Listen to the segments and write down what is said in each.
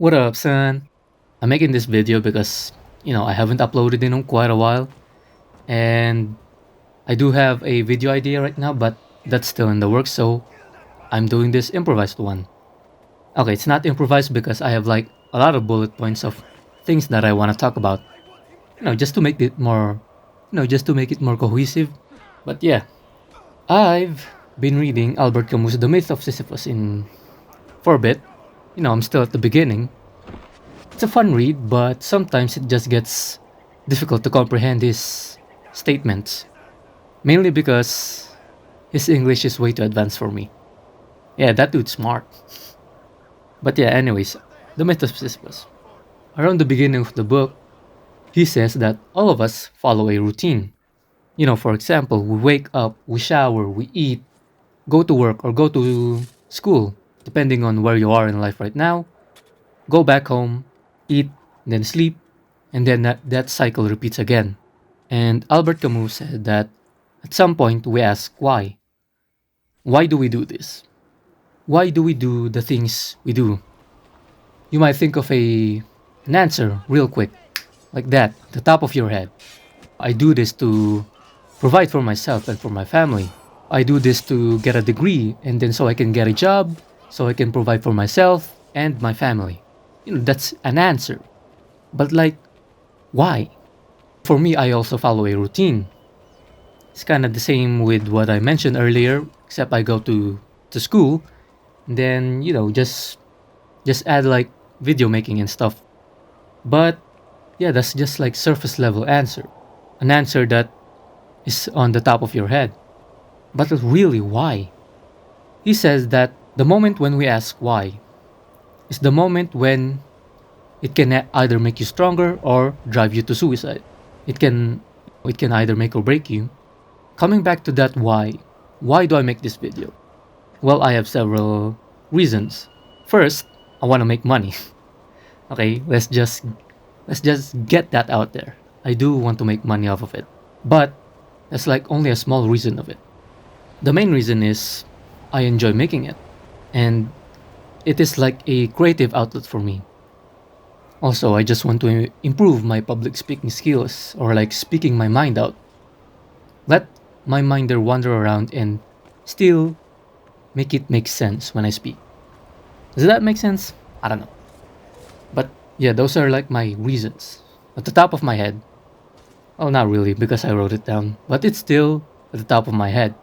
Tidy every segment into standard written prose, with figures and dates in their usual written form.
What up, son? I'm making this video because, I haven't uploaded in quite a while. And I do have a video idea right now, but that's still in the works, so I'm doing this improvised one. Okay, it's not improvised because I have like a lot of bullet points of things that I want to talk about. Just to make it more, just to make it more cohesive. But yeah, I've been reading Albert Camus' The Myth of Sisyphus in for a bit. I'm still at the beginning. It's a fun read, but sometimes it just gets difficult to comprehend his statements, mainly because his English is way too advanced for me. Yeah, that dude's smart. But yeah, anyways, the myth of Sisyphus. Around the beginning of the book, he says that all of us follow a routine. For example, we wake up, we shower, we eat, go to work or go to school, depending on where you are in life right now, go back home, eat, then sleep, and then that cycle repeats again. And Albert Camus said that at some point we ask why. Why do we do this? Why do we do the things we do? You might think of an answer real quick, like that, the top of your head. I do this to provide for myself and for my family. I do this to get a degree and then so I can get a job, so I can provide for myself and my family. That's an answer. But like, why? For me, I also follow a routine. It's kind of the same with what I mentioned earlier, except I go to school, and then just add like video making and stuff. But yeah, that's just like surface level answer, an answer that is on the top of your head. But really, why? He says that the moment when we ask why is the moment when it can either make you stronger or drive you to suicide. It can it can either make or break you. Coming back to that why do I make this video? Well, I have several reasons. First, I want to make money. Okay, let's just get that out there. I do want to make money off of it. But that's like only a small reason of it. The main reason is I enjoy making it, and it is like a creative outlet for me. Also, I just want to improve my public speaking skills or like speaking my mind out. Let my mind there wander around and still make it make sense when I speak. Does that make sense? I don't know. But yeah, those are like my reasons. At the top of my head. Well, not really because I wrote it down, but it's still at the top of my head.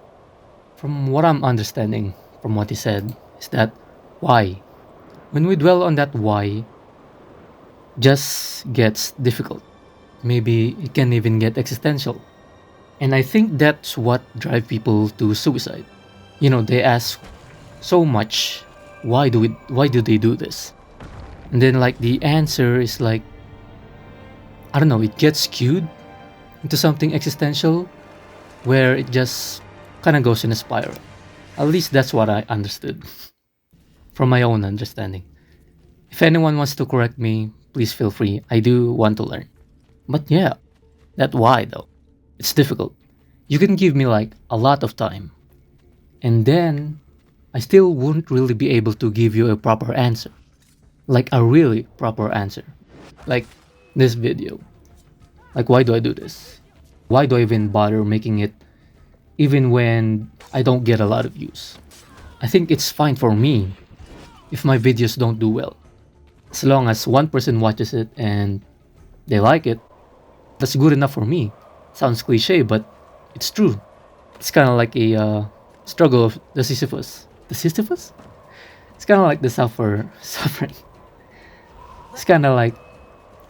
From what I'm understanding from what he said is that why? When we dwell on that why, just gets difficult. Maybe it can even get existential. And I think that's what drive people to suicide. They ask so much, why do they do this? And then like the answer is like, I don't know, it gets skewed into something existential where it just kind of goes in a spiral. At least that's what I understood from my own understanding. If anyone wants to correct me, please feel free. I do want to learn. But yeah, that why though. It's difficult. You can give me like a lot of time, and then I still won't really be able to give you a proper answer. Like a really proper answer. Like this video. Like, why do I do this? Why do I even bother making it even when I don't get a lot of views? I think it's fine for me if my videos don't do well. As long as one person watches it and they like it, that's good enough for me. Sounds cliche, but it's true. It's kind of like a struggle of the Sisyphus. The Sisyphus? It's kind of like the suffering. It's kind of like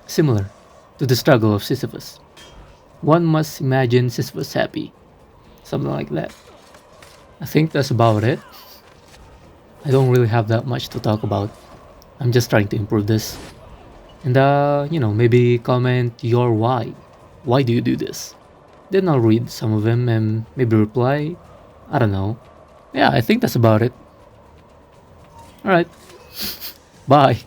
similar to the struggle of Sisyphus. One must imagine Sisyphus happy. Something like that. I think that's about it. I don't really have that much to talk about. I'm just trying to improve this. And maybe comment your why. Why do you do this? Then I'll read some of them and maybe reply. I don't know. Yeah, I think that's about it. Alright. Bye.